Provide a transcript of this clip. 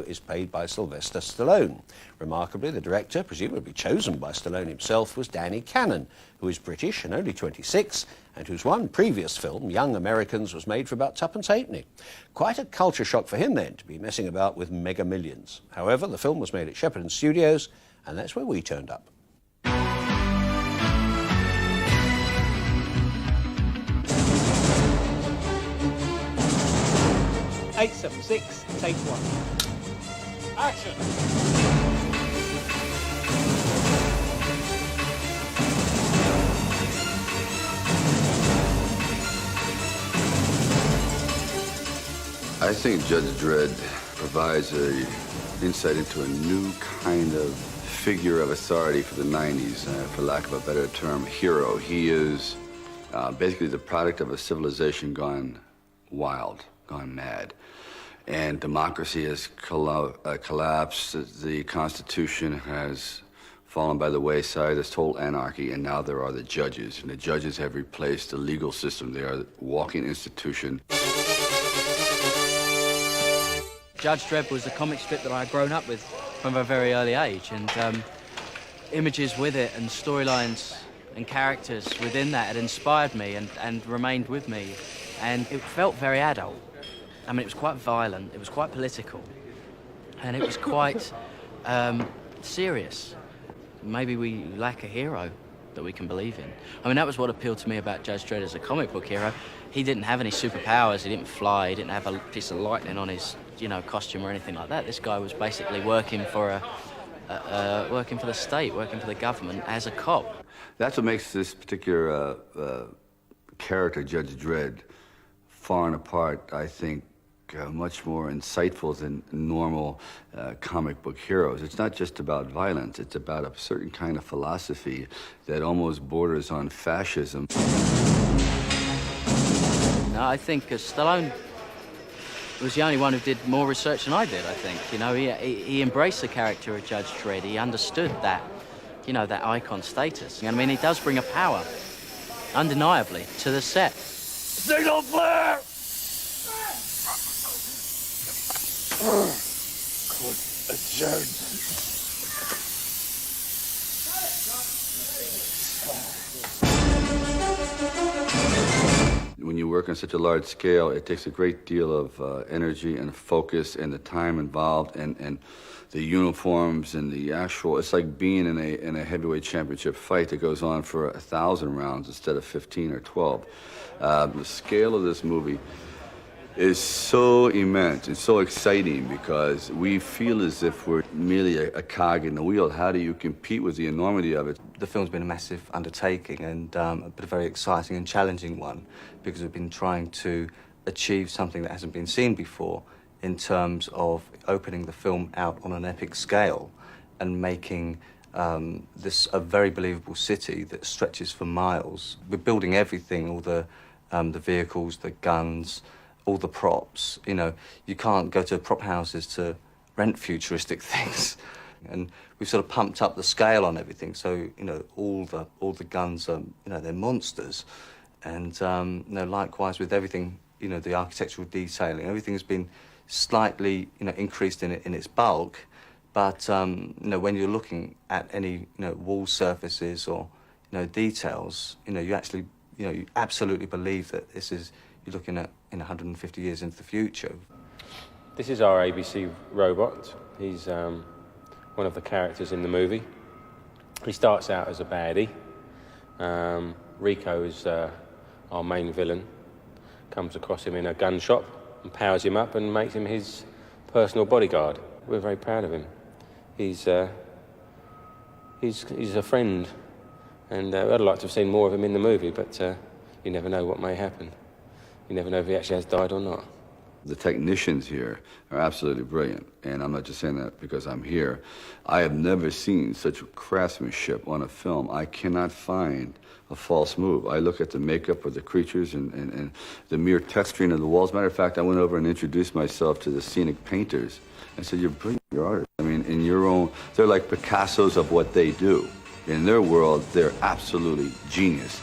is played by Sylvester Stallone. Remarkably, the director, presumably chosen by Stallone himself, was Danny Cannon, who is British and only 26, and whose one previous film, Young Americans, was made for about tuppence halfpenny. Quite a culture shock for him then, to be messing about with mega millions. However, the film was made at Shepperton Studios, and that's where we turned up. 876, take one. Action! I think Judge Dredd provides an insight into a new kind of figure of authority for the 90s, for lack of a better term, hero. He is basically the product of a civilization gone wild, gone mad. And democracy has collapsed, the Constitution has fallen by the wayside, there's total anarchy, and now there are the judges. And the judges have replaced the legal system. They are the walking institution. Judge Dredd was a comic strip that I had grown up with from a very early age, and images with it and storylines and characters within that had inspired me and remained with me, and it felt very adult. I mean, it was quite violent, it was quite political, and it was quite serious. Maybe we lack a hero that we can believe in. I mean, that was what appealed to me about Judge Dredd as a comic book hero. He didn't have any superpowers, he didn't fly, he didn't have a piece of lightning on his, costume or anything like that. This guy was basically working for working for the state, working for the government as a cop. That's what makes this particular character, Judge Dredd, far and apart, I think, much more insightful than normal comic book heroes. It's not just about violence, it's about a certain kind of philosophy that almost borders on fascism. No, I think Stallone was the only one who did more research than I did, I think. He embraced the character of Judge Dredd. He understood that, that icon status. I mean, he does bring a power, undeniably, to the set. Signal flare! Court adjourned. When you work on such a large scale, it takes a great deal of energy and focus and the time involved and the uniforms and the actual, it's like being in a heavyweight championship fight that goes on for 1,000 rounds instead of 15 or 12. The scale of this movie is so immense and so exciting because we feel as if we're merely a cog in the wheel. How do you compete with the enormity of it? The film's been a massive undertaking and but a very exciting and challenging one because we've been trying to achieve something that hasn't been seen before in terms of opening the film out on an epic scale and making this a very believable city that stretches for miles. We're building everything, all the vehicles, the guns, all the props. You can't go to prop houses to rent futuristic things. And we've sort of pumped up the scale on everything. So, all the guns are, they're monsters. And, likewise with everything, the architectural detailing, everything has been slightly, increased in its bulk. But, when you're looking at any, wall surfaces or, details, you actually, you absolutely believe that you're looking at in 150 years into the future. This is our ABC robot. He's one of the characters in the movie. He starts out as a baddie. Rico is our main villain. Comes across him in a gun shop and powers him up and makes him his personal bodyguard. We're very proud of him. He's a friend, and I'd like to have seen more of him in the movie, but you never know what may happen. You never know if he actually has died or not. The technicians here are absolutely brilliant, and I'm not just saying that because I'm here. I have never seen such craftsmanship on a film. I cannot find a false move. I look at the makeup of the creatures and the mere texturing of the walls. Matter of fact, I went over and introduced myself to the scenic painters. I said, "You're brilliant, you're artists. I mean, in your own, they're like Picassos of what they do. In their world, they're absolutely genius."